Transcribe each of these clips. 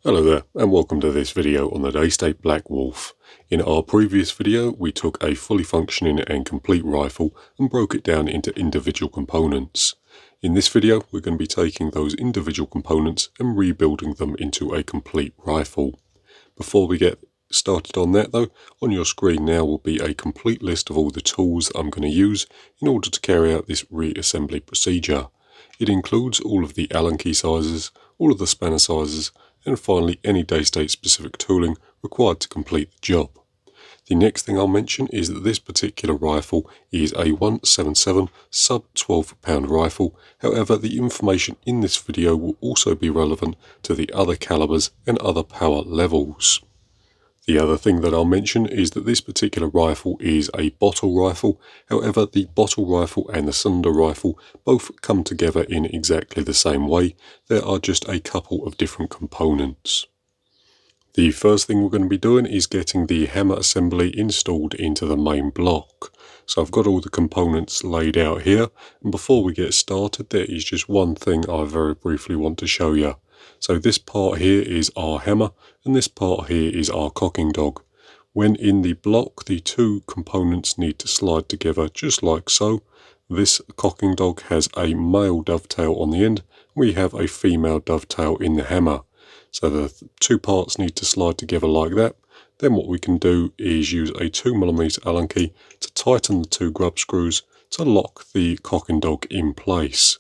Hello there, and welcome to this video on the Daystate Blackwolf. In our previous video, we took a fully functioning and complete rifle and broke it down into individual components. In this video, we're going to be taking those individual components and rebuilding them into a complete rifle. Before we get started on that though, on your screen now will be a complete list of all the tools I'm going to use in order to carry out this reassembly procedure. It includes all of the Allen key sizes, all of the spanner sizes, and finally any Daystate specific tooling required to complete the job. The next thing I'll mention is that this particular rifle is a 177 sub 12 pound rifle. However, the information in this video will also be relevant to the other calibers and other power levels. The other thing that I'll mention is that this particular rifle is a bottle rifle. However, the bottle rifle and the cylinder rifle both come together in exactly the same way. There are just a couple of different components. The first thing we're going to be doing is getting the hammer assembly installed into the main block. So I've got all the components laid out here, and before we get started there is just one thing I very briefly want to show you. So this part here is our hammer, and this part here is our cocking dog. When in the block, the two components need to slide together just like so. This cocking dog has a male dovetail on the end, we have a female dovetail in the hammer. So the two parts need to slide together like that. Then what we can do is use a 2mm Allen key to tighten the two grub screws to lock the cocking dog in place.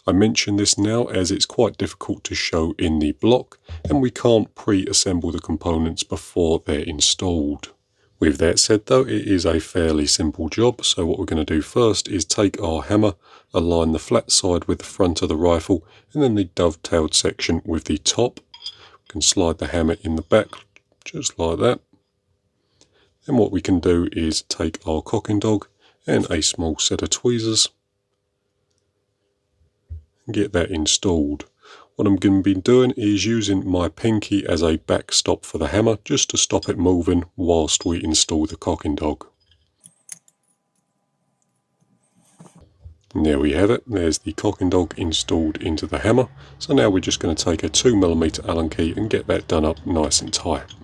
I mention this now as it's quite difficult to show in the block and we can't pre-assemble the components before they're installed. With that said though, it is a fairly simple job, so what we're going to do first is take our hammer, align the flat side with the front of the rifle and then the dovetailed section with the top. We can slide the hammer in the back just like that. Then what we can do is take our cocking dog and a small set of tweezers and get that installed. What I'm going to be doing is using my pinky as a backstop for the hammer just to stop it moving whilst we install the cocking dog. And there we have it, there's the cocking dog installed into the hammer. So now we're just going to take a 2mm Allen key and get that done up nice and tight.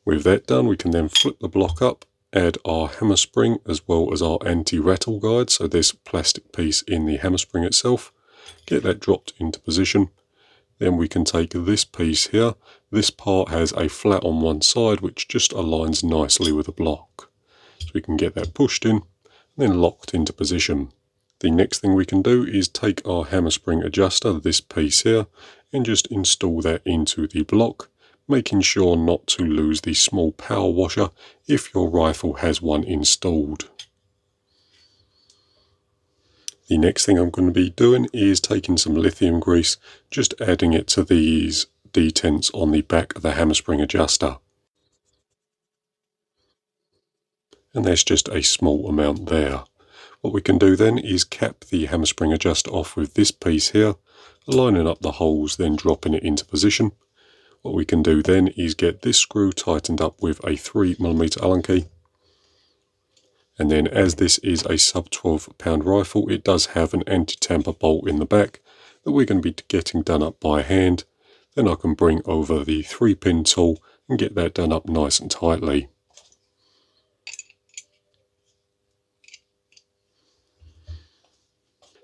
With that done, we can then flip the block up, add our hammer spring as well as our anti-rattle guide, so this plastic piece in the hammer spring itself. Get that dropped into position. Then we can take this piece here. This part has a flat on one side which just aligns nicely with the block. So we can get that pushed in and then locked into position. The next thing we can do is take our hammer spring adjuster, this piece here, and just install that into the block, making sure not to lose the small power washer if your rifle has one installed. The next thing I'm going to be doing is taking some lithium grease, just adding it to these detents on the back of the hammer spring adjuster. And there's just a small amount there. What we can do then is cap the hammer spring adjuster off with this piece here, lining up the holes, then dropping it into position. What we can do then is get this screw tightened up with a 3mm Allen key. And then as this is a sub 12 pound rifle, it does have an anti-tamper bolt in the back that we're going to be getting done up by hand. Then I can bring over the 3-pin tool and get that done up nice and tightly.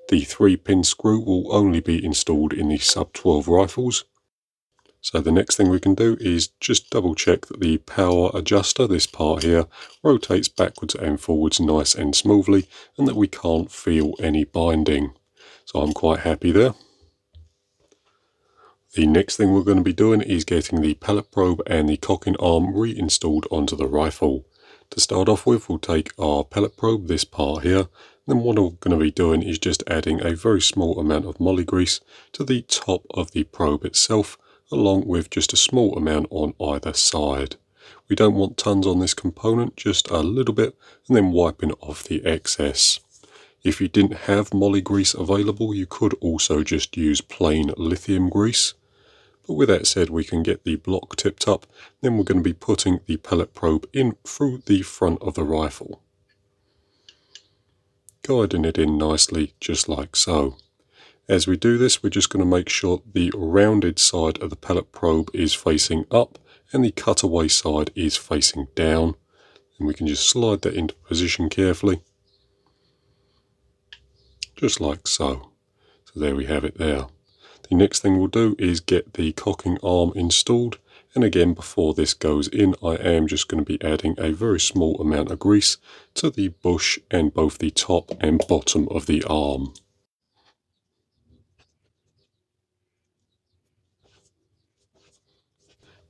The 3-pin screw will only be installed in the sub 12 rifles. So the next thing we can do is just double check that the power adjuster, this part here, rotates backwards and forwards nice and smoothly and that we can't feel any binding. So I'm quite happy there. The next thing we're going to be doing is getting the pallet probe and the cocking arm reinstalled onto the rifle. To start off with, we'll take our pallet probe, this part here. Then what I'm going to be doing is just adding a very small amount of moly grease to the top of the probe itself, along with just a small amount on either side. We don't want tons on this component, just a little bit, and then wiping off the excess. If you didn't have moly grease available, you could also just use plain lithium grease. But with that said, we can get the block tipped up, then we're going to be putting the pallet probe in through the front of the rifle, guiding it in nicely just like so. As we do this, we're just going to make sure the rounded side of the pallet probe is facing up and the cutaway side is facing down. And we can just slide that into position carefully, just like so. So there we have it there. The next thing we'll do is get the cocking arm installed. And again, before this goes in, I am just going to be adding a very small amount of grease to the bush and both the top and bottom of the arm.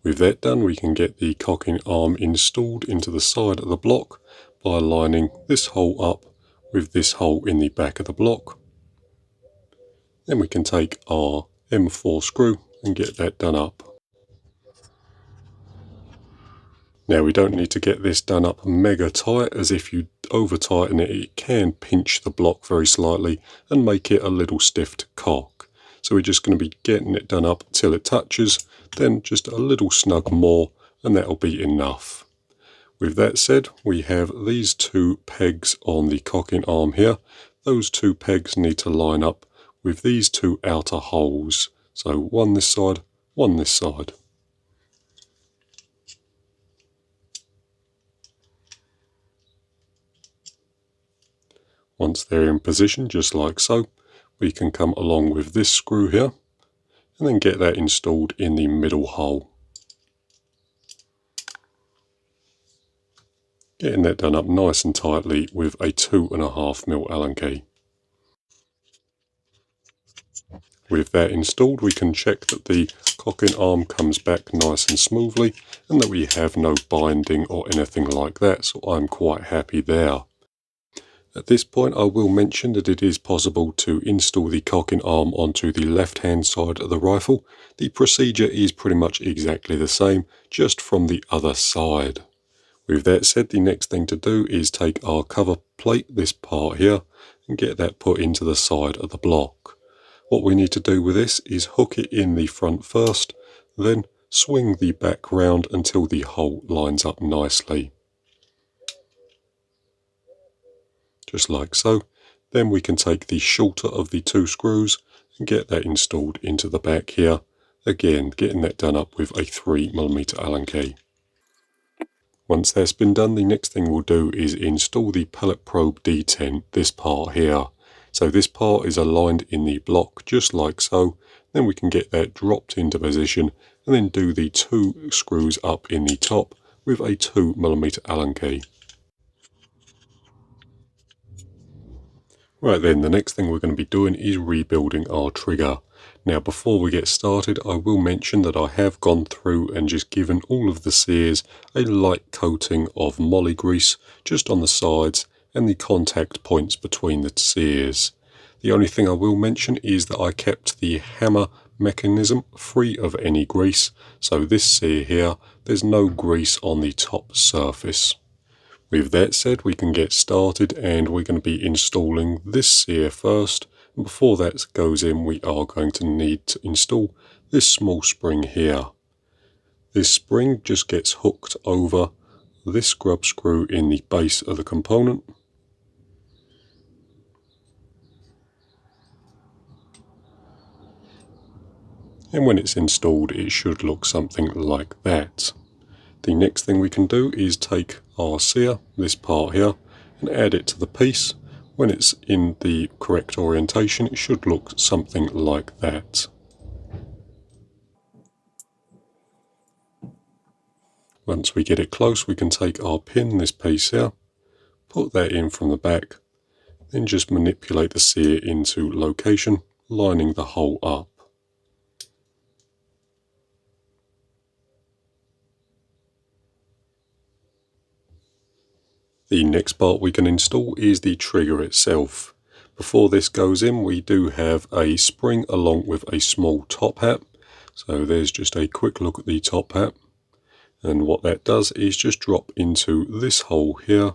With that done, we can get the cocking arm installed into the side of the block by lining this hole up with this hole in the back of the block. Then we can take our M4 screw and get that done up. Now we don't need to get this done up mega tight, as if you over tighten it, it can pinch the block very slightly and make it a little stiff to cock. So we're just going to be getting it done up till it touches, then just a little snug more, and that'll be enough. With that said, we have these two pegs on the cocking arm here. Those two pegs need to line up with these two outer holes. So one this side, one this side. Once they're in position, just like so, we can come along with this screw here and then get that installed in the middle hole. Getting that done up nice and tightly with a 2.5mm Allen key. With that installed, we can check that the cocking arm comes back nice and smoothly and that we have no binding or anything like that, so I'm quite happy there. At this point, I will mention that it is possible to install the cocking arm onto the left-hand side of the rifle. The procedure is pretty much exactly the same, just from the other side. With that said, the next thing to do is take our cover plate, this part here, and get that put into the side of the block. What we need to do with this is hook it in the front first, then swing the back round until the hole lines up nicely. Just like so. Then we can take the shorter of the two screws and get that installed into the back here. Again, getting that done up with a 3mm Allen key. Once that's been done, the next thing we'll do is install the pallet probe detent, this part here. So this part is aligned in the block just like so. Then we can get that dropped into position and then do the two screws up in the top with a 2mm Allen key. Right then, the next thing we're going to be doing is rebuilding our trigger. Now before we get started, I will mention that I have gone through and just given all of the sears a light coating of moly grease just on the sides and the contact points between the sears. The only thing I will mention is that I kept the hammer mechanism free of any grease, so this sear here, there's no grease on the top surface. With that said, we can get started and we're going to be installing this sear first. And before that goes in, we are going to need to install this small spring here. This spring just gets hooked over this grub screw in the base of the component. And when it's installed, it should look something like that. The next thing we can do is take our sear, this part here, and add it to the piece. When it's in the correct orientation, it should look something like that. Once we get it close, we can take our pin, this piece here, put that in from the back, then just manipulate the sear into location, lining the hole up. The next part we can install is the trigger itself. Before this goes in, we do have a spring along with a small top hat. So there's just a quick look at the top hat. And what that does is just drop into this hole here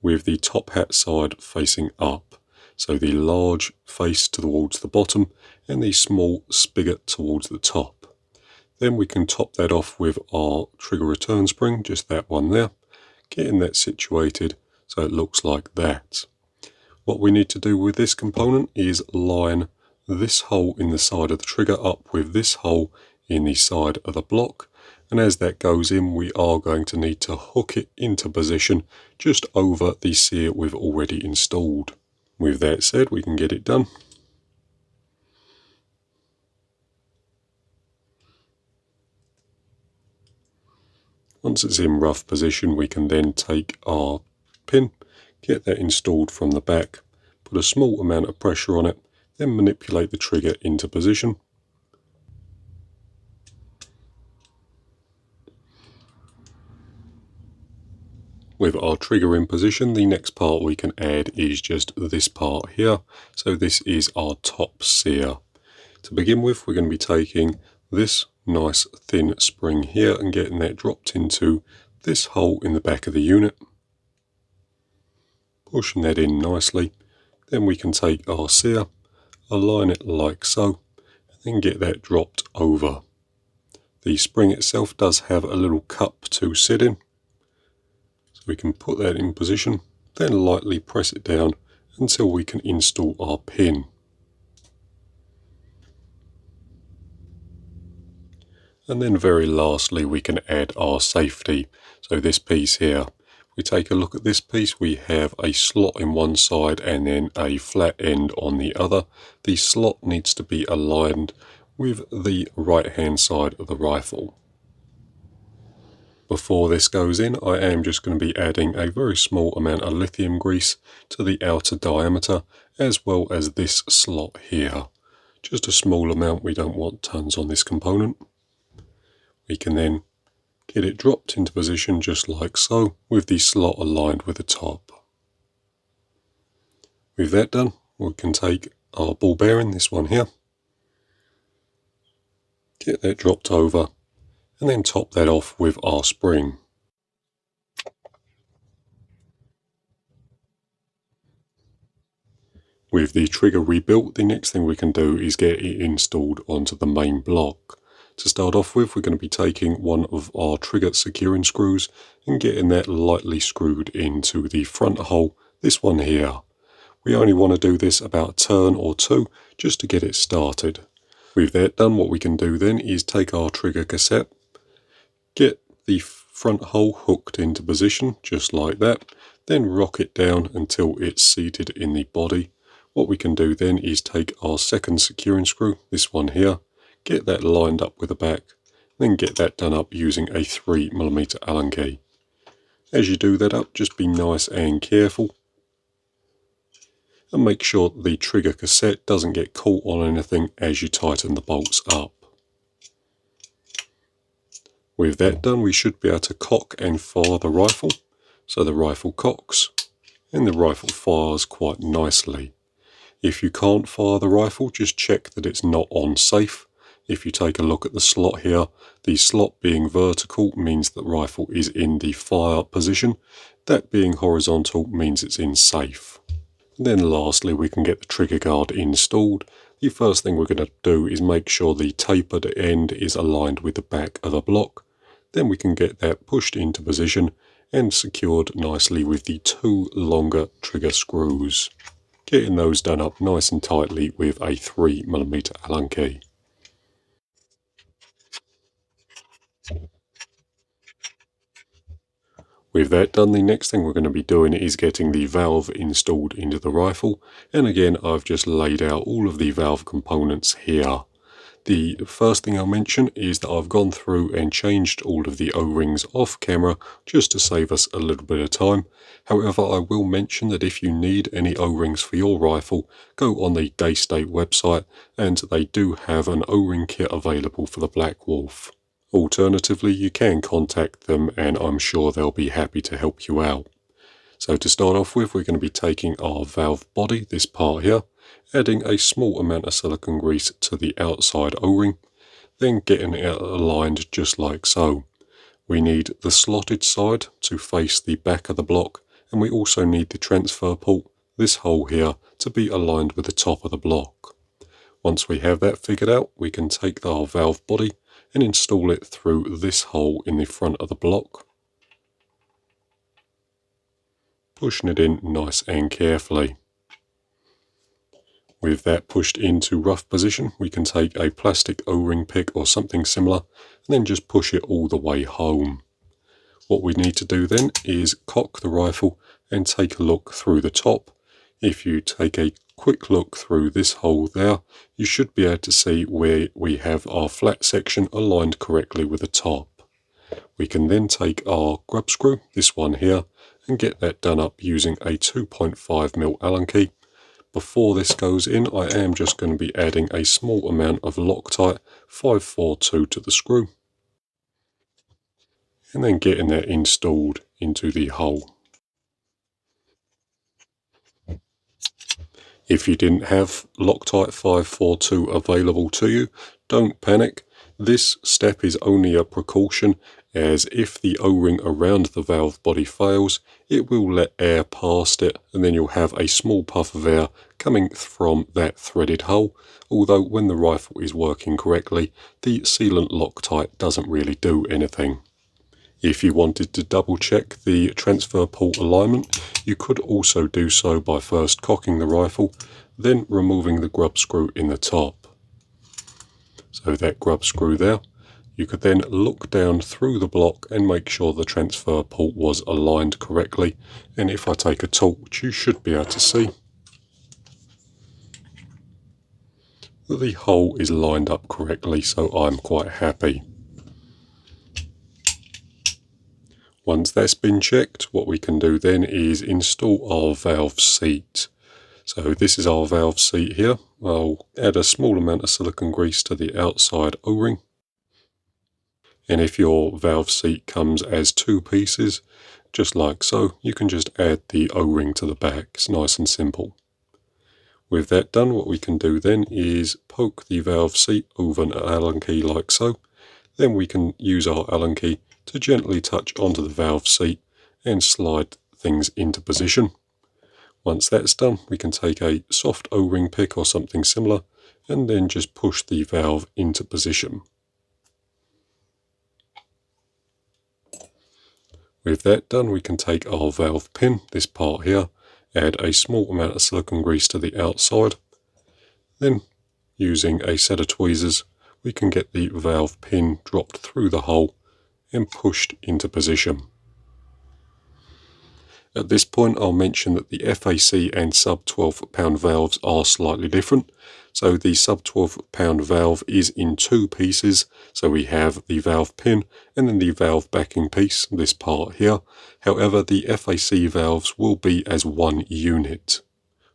with the top hat side facing up. So the large face towards the bottom and the small spigot towards the top. Then we can top that off with our trigger return spring, just that one there. Getting that situated so it looks like that. What we need to do with this component is line this hole in the side of the trigger up with this hole in the side of the block, and as that goes in we are going to need to hook it into position just over the sear we've already installed. With that said, we can get it done. Once it's in rough position, we can then take our pin, get that installed from the back, put a small amount of pressure on it, then manipulate the trigger into position. With our trigger in position, the next part we can add is just this part here. So this is our top sear. To begin with, we're going to be taking this nice thin spring here and getting that dropped into this hole in the back of the unit. Pushing that in nicely. Then we can take our sear, align it like so, and then get that dropped over. The spring itself does have a little cup to sit in. So we can put that in position, then lightly press it down until we can install our pin. And then very lastly we can add our safety. So this piece here, we take a look at this piece, we have a slot in one side and then a flat end on the other. The slot needs to be aligned with the right hand side of the rifle. Before this goes in, I am just going to be adding a very small amount of lithium grease to the outer diameter as well as this slot here. Just a small amount, we don't want tons on this component. We can then get it dropped into position just like so, with the slot aligned with the top. With that done, we can take our ball bearing, this one here, get that dropped over, and then top that off with our spring. With the trigger rebuilt, the next thing we can do is get it installed onto the main block. To start off with, we're going to be taking one of our trigger securing screws and getting that lightly screwed into the front hole, this one here. We only want to do this about a turn or two just to get it started. With that done, what we can do then is take our trigger cassette, get the front hole hooked into position just like that, then rock it down until it's seated in the body. What we can do then is take our second securing screw, this one here, get that lined up with the back, then get that done up using a 3mm Allen key. As you do that up, just be nice and careful and make sure the trigger cassette doesn't get caught on anything as you tighten the bolts up. With that done, we should be able to cock and fire the rifle. So the rifle cocks and the rifle fires quite nicely. If you can't fire the rifle, just check that it's not on safe. If you take a look at the slot here, the slot being vertical means the rifle is in the fire position. That being horizontal means it's in safe. And then lastly, we can get the trigger guard installed. The first thing we're going to do is make sure the tapered end is aligned with the back of the block. Then we can get that pushed into position and secured nicely with the two longer trigger screws. Getting those done up nice and tightly with a 3mm Allen key. With that done, the next thing we're going to be doing is getting the valve installed into the rifle. And again, I've just laid out all of the valve components here. The first thing I'll mention is that I've gone through and changed all of the O-rings off camera just to save us a little bit of time. However, I will mention that if you need any O-rings for your rifle, go on the Daystate website and they do have an O-ring kit available for the Blackwolf. Alternatively, you can contact them and I'm sure they'll be happy to help you out. So to start off with, we're going to be taking our valve body, this part here, adding a small amount of silicone grease to the outside O-ring, then getting it aligned just like so. We need the slotted side to face the back of the block, and we also need the transfer port, this hole here, to be aligned with the top of the block. Once we have that figured out, we can take our valve body and install it through this hole in the front of the block, pushing it in nice and carefully. With that pushed into rough position, we can take a plastic O-ring pick or something similar and then just push it all the way home. What we need to do then is cock the rifle and take a look through the top. If you take a quick look through this hole there, you should be able to see where we have our flat section aligned correctly with the top. We can then take our grub screw, this one here, and get that done up using a 2.5mm Allen key. Before this goes in, I am just going to be adding a small amount of Loctite 542 to the screw, and then getting that installed into the hole. If you didn't have Loctite 542 available to you, don't panic. This step is only a precaution, as if the O-ring around the valve body fails, it will let air past it, and then you'll have a small puff of air coming from that threaded hole, although when the rifle is working correctly, the sealant Loctite doesn't really do anything. If you wanted to double check the transfer port alignment, you could also do so by first cocking the rifle, then removing the grub screw in the top. So that grub screw there, you could then look down through the block and make sure the transfer port was aligned correctly. And if I take a torch, you should be able to see that the hole is lined up correctly, so I'm quite happy. Once that's been checked, what we can do then is install our valve seat. So this is our valve seat here. I'll add a small amount of silicone grease to the outside O-ring. And if your valve seat comes as two pieces, just like so, you can just add the O-ring to the back. It's nice and simple. With that done, what we can do then is poke the valve seat over an Allen key like so. Then we can use our Allen key to gently touch onto the valve seat and slide things into position. Once that's done, we can take a soft O-ring pick or something similar and then just push the valve into position. With that done, we can take our valve pin, this part here, add a small amount of silicone grease to the outside. Then, using a set of tweezers, we can get the valve pin dropped through the hole and pushed into position. At this point, I'll mention that the FAC and sub 12 pound valves are slightly different. So the sub 12 pound valve is in two pieces. So we have the valve pin and then the valve backing piece, this part here. However, the FAC valves will be as one unit.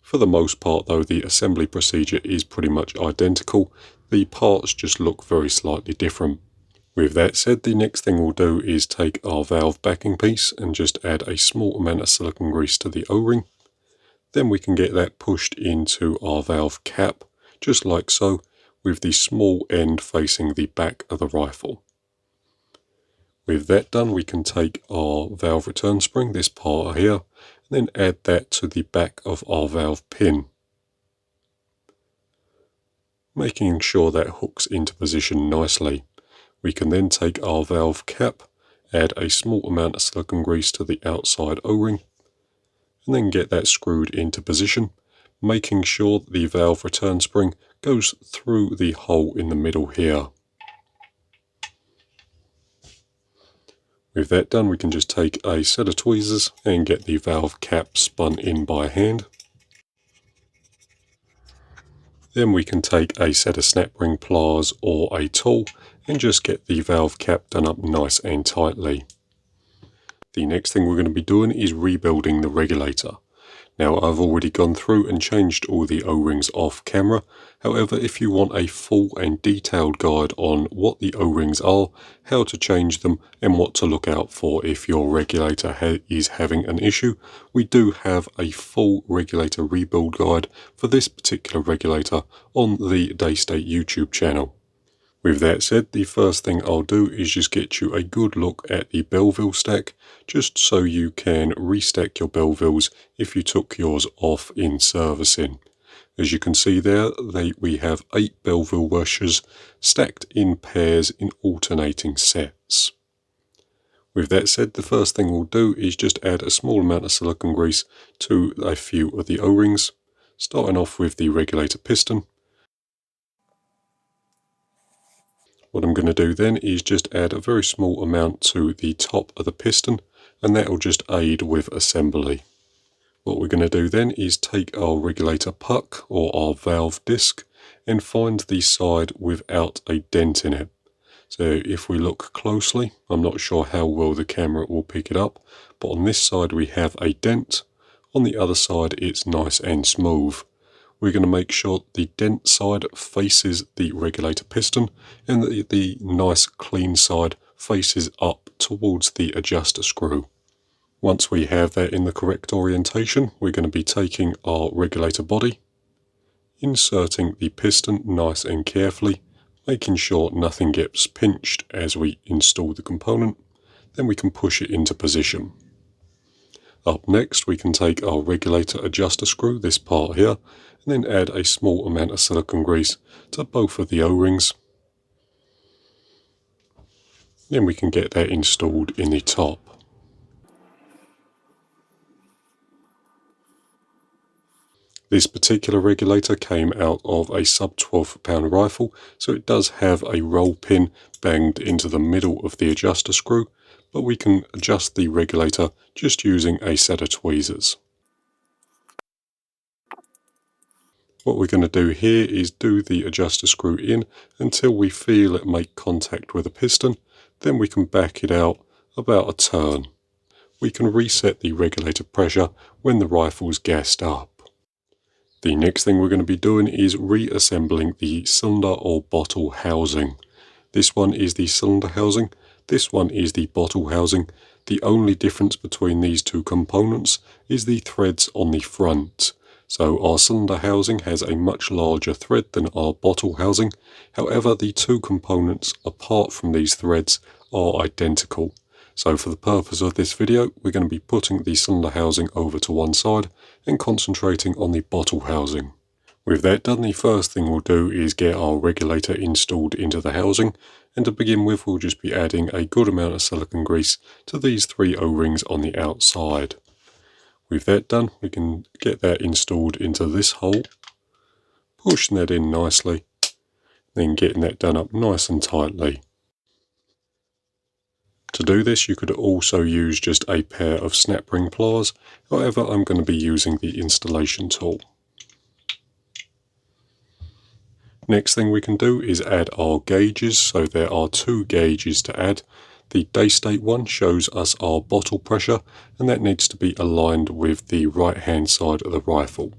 For the most part though, the assembly procedure is pretty much identical. The parts just look very slightly different. With that said, the next thing we'll do is take our valve backing piece and just add a small amount of silicone grease to the O-ring. Then we can get that pushed into our valve cap, just like so, with the small end facing the back of the rifle. With that done, we can take our valve return spring, this part here, and then add that to the back of our valve pin, making sure that hooks into position nicely. We can then take our valve cap, add a small amount of silicone grease to the outside O-ring, and then get that screwed into position, making sure that the valve return spring goes through the hole in the middle here. With that done, we can just take a set of tweezers and get the valve cap spun in by hand. Then we can take a set of snap ring pliers or a tool and just get the valve cap done up nice and tightly. The next thing we're going to be doing is rebuilding the regulator. Now I've already gone through and changed all the O-rings off camera. However, if you want a full and detailed guide on what the O-rings are, how to change them and what to look out for if your regulator is having an issue, we do have a full regulator rebuild guide for this particular regulator on the Daystate YouTube channel. With that said, the first thing I'll do is just get you a good look at the Belleville stack, just so you can restack your Bellevilles if you took yours off in servicing. As you can see there, we have 8 Belleville washers stacked in pairs in alternating sets. With that said, the first thing we'll do is just add a small amount of silicone grease to a few of the O-rings. starting off with the regulator piston. What I'm going to do then is just add a very small amount to the top of the piston, and that will just aid with assembly. What we're going to do then is take our regulator puck or our valve disc and find the side without a dent in it. So if we look closely, I'm not sure how well the camera will pick it up, but on this side we have a dent. On the other side it's nice and smooth. We're going to make sure the dent side faces the regulator piston and the nice clean side faces up towards the adjuster screw. Once we have that in the correct orientation, we're going to be taking our regulator body, inserting the piston nice and carefully, making sure nothing gets pinched as we install the component. Then we can push it into position. Up next, we can take our regulator adjuster screw, this part here, and then add a small amount of silicone grease to both of the O-rings. Then we can get that installed in the top. This particular regulator came out of a sub 12 pound rifle, so it does have a roll pin banged into the middle of the adjuster screw, but we can adjust the regulator just using a set of tweezers. What we're going to do here is do the adjuster screw in until we feel it make contact with the piston, then we can back it out about a turn. We can reset the regulator pressure when the rifle's gassed up. The next thing we're going to be doing is reassembling the cylinder or bottle housing. This one is the cylinder housing, this one is the bottle housing. The only difference between these two components is the threads on the front. So our cylinder housing has a much larger thread than our bottle housing. However, the two components apart from these threads are identical. So for the purpose of this video, we're going to be putting the cylinder housing over to one side and concentrating on the bottle housing. With that done, the first thing we'll do is get our regulator installed into the housing, and to begin with we'll just be adding a good amount of silicone grease to these three O-rings on the outside. With that done, we can get that installed into this hole, pushing that in nicely, then getting that done up nice and tightly. To do this, you could also use just a pair of snap ring pliers, however I'm going to be using the installation tool. Next thing we can do is add our gauges, so there are two gauges to add. The Daystate one shows us our bottle pressure, and that needs to be aligned with the right hand side of the rifle.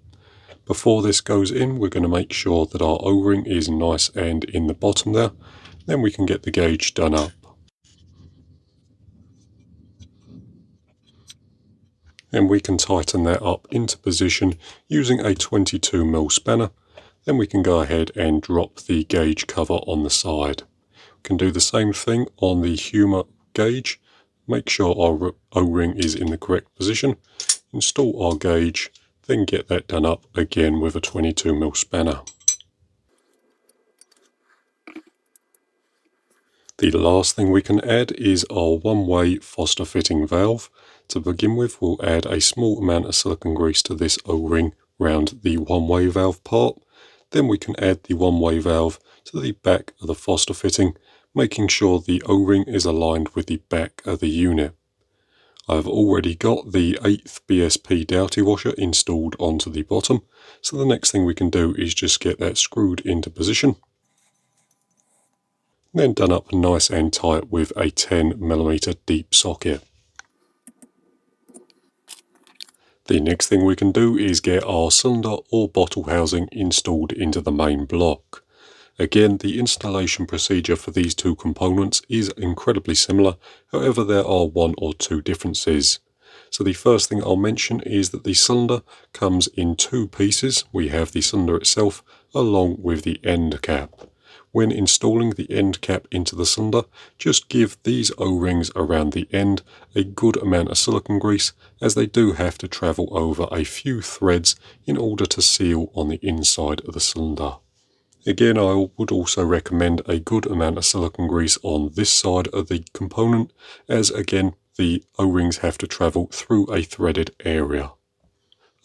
Before this goes in, we're going to make sure that our O-ring is nice and in the bottom there, then we can get the gauge done up. And we can tighten that up into position using a 22mm spanner. Then we can go ahead and drop the gauge cover on the side. We can do the same thing on the humour gauge. Make sure our O-ring is in the correct position. Install our gauge, then get that done up again with a 22mm spanner. The last thing we can add is our one-way Foster fitting valve. To begin with, we'll add a small amount of silicone grease to this O-ring round the one-way valve part. Then we can add the one-way valve to the back of the Foster fitting, making sure the O-ring is aligned with the back of the unit. I've already got the 8th BSP Doughty washer installed onto the bottom, so the next thing we can do is just get that screwed into position. Then done up nice and tight with a 10mm deep socket. The next thing we can do is get our cylinder or bottle housing installed into the main block. Again, the installation procedure for these two components is incredibly similar, however there are one or two differences. So the first thing I'll mention is that the cylinder comes in two pieces. We have the cylinder itself along with the end cap. When installing the end cap into the cylinder, just give these O-rings around the end a good amount of silicone grease, as they do have to travel over a few threads in order to seal on the inside of the cylinder. Again, I would also recommend a good amount of silicone grease on this side of the component, as again the O-rings have to travel through a threaded area.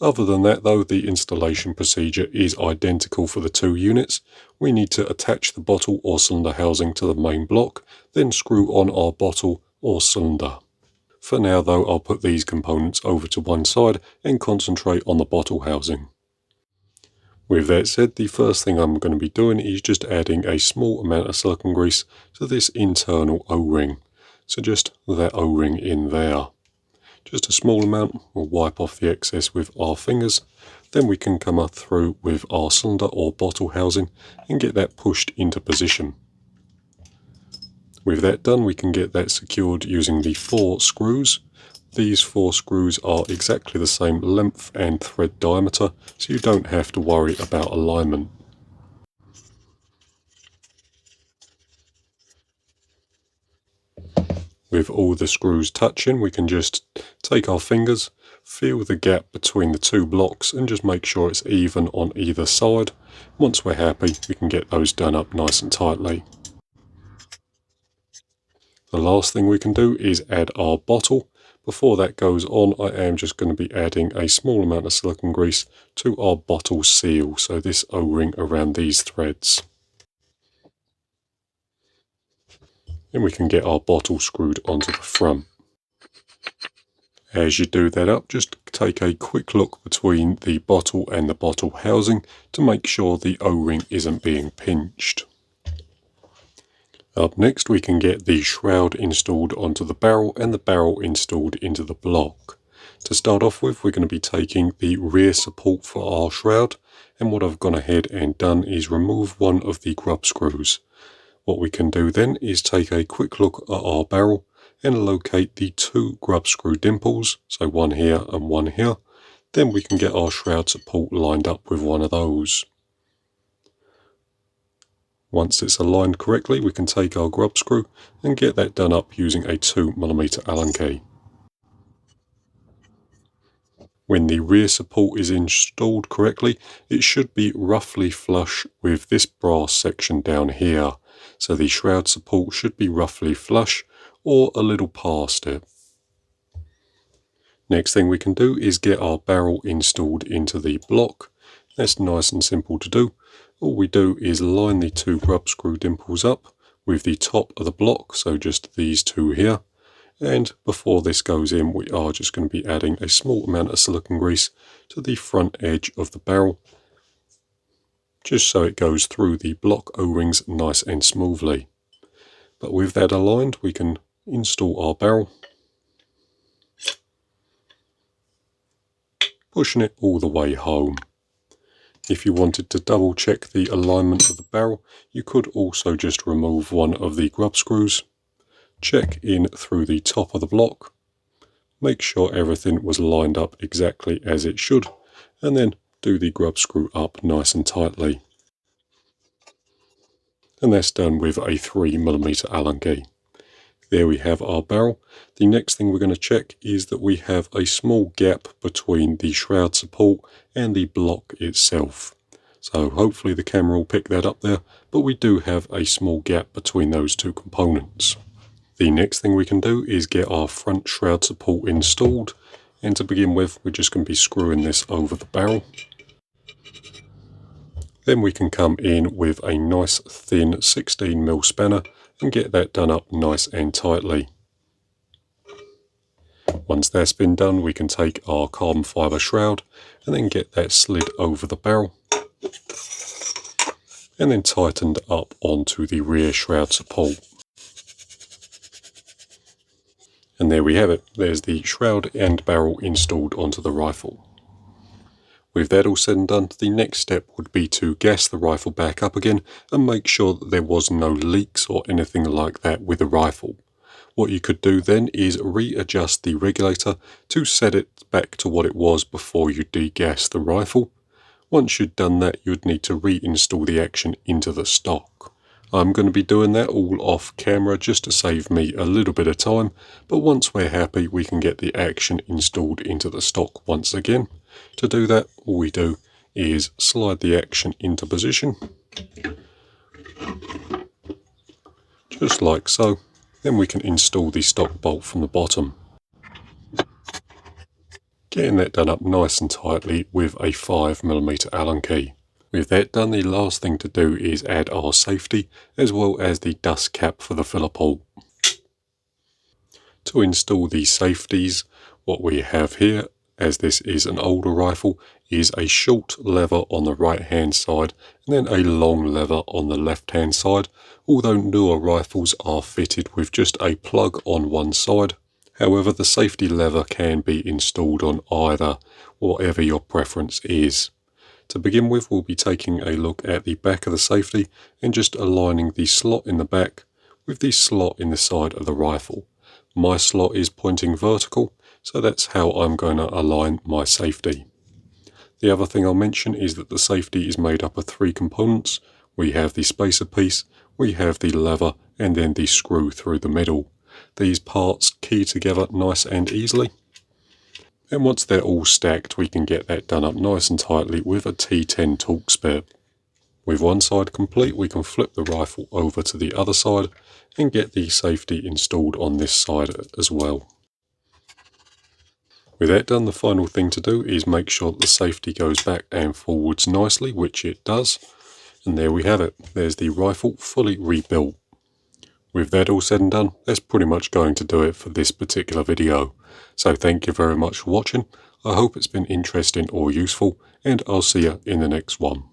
Other than that though, the installation procedure is identical for the two units. We need to attach the bottle or cylinder housing to the main block, then screw on our bottle or cylinder. For now though, I'll put these components over to one side and concentrate on the bottle housing. With that said, the first thing I'm going to be doing is just adding a small amount of silicone grease to this internal O-ring. So just that O-ring in there. Just a small amount, we'll wipe off the excess with our fingers. Then we can come up through with our cylinder or bottle housing and get that pushed into position. With that done, we can get that secured using the 4 screws. These 4 screws are exactly the same length and thread diameter, so you don't have to worry about alignment. With all the screws touching, we can just take our fingers, feel the gap between the 2 blocks and just make sure it's even on either side. Once we're happy, we can get those done up nice and tightly. The last thing we can do is add our bottle. Before that goes on, I am just going to be adding a small amount of silicone grease to our bottle seal, so this O-ring around these threads. And we can get our bottle screwed onto the front. As you do that up, just take a quick look between the bottle and the bottle housing to make sure the O-ring isn't being pinched. Up next, we can get the shroud installed onto the barrel and the barrel installed into the block. To start off with, we're going to be taking the rear support for our shroud, and what I've gone ahead and done is remove one of the grub screws. What we can do then is take a quick look at our barrel and locate the 2 grub screw dimples, so one here and one here. Then we can get our shroud support lined up with one of those. Once it's aligned correctly, we can take our grub screw and get that done up using a 2mm Allen key. When the rear support is installed correctly, it should be roughly flush with this brass section down here. So the shroud support should be roughly flush or a little past it. Next thing we can do is get our barrel installed into the block. That's nice and simple to do. All we do is line the 2 grub screw dimples up with the top of the block, so just these 2 here. And before this goes in, we are just going to be adding a small amount of silicone grease to the front edge of the barrel, just so it goes through the block O-rings nice and smoothly. But with that aligned, we can install our barrel, pushing it all the way home. If you wanted to double check the alignment of the barrel, you could also just remove one of the grub screws, check in through the top of the block, make sure everything was lined up exactly as it should, and then do the grub screw up nice and tightly. And that's done with a 3mm Allen key. There we have our barrel. The next thing we're going to check is that we have a small gap between the shroud support and the block itself. So hopefully the camera will pick that up there, but we do have a small gap between those 2 components. The next thing we can do is get our front shroud support installed, and to begin with, we're just going to be screwing this over the barrel. Then we can come in with a nice thin 16mm spanner and get that done up nice and tightly. Once that's been done, we can take our carbon fibre shroud and then get that slid over the barrel and then tightened up onto the rear shroud support. And there we have it. There's the shroud and barrel installed onto the rifle. With that all said and done, the next step would be to gas the rifle back up again and make sure that there was no leaks or anything like that with the rifle. What you could do then is readjust the regulator to set it back to what it was before you degas the rifle. Once you'd done that, you'd need to reinstall the action into the stock. I'm going to be doing that all off camera just to save me a little bit of time, but once we're happy we can get the action installed into the stock once again. To do that, all we do is slide the action into position, just like so. Then we can install the stock bolt from the bottom. getting that done up nice and tightly with a 5mm Allen key. With that done, the last thing to do is add our safety as well as the dust cap for the filler port. To install these safeties, what we have here, as this is an older rifle, is a short lever on the right hand side and then a long lever on the left hand side, although newer rifles are fitted with just a plug on one side. However, the safety lever can be installed on either, whatever your preference is. To begin with, we'll be taking a look at the back of the safety and just aligning the slot in the back with the slot in the side of the rifle. My slot is pointing vertical, so that's how I'm going to align my safety. The other thing I'll mention is that the safety is made up of 3 components. We have the spacer piece, we have the lever, and then the screw through the middle. These parts key together nice and easily. And once they're all stacked, we can get that done up nice and tightly with a T10 torque spare. With one side complete, we can flip the rifle over to the other side and get the safety installed on this side as well. With that done, the final thing to do is make sure that the safety goes back and forwards nicely, which it does. And there we have it. There's the rifle fully rebuilt. With that all said and done, that's pretty much going to do it for this particular video. So thank you very much for watching. I hope it's been interesting or useful, and I'll see you in the next one.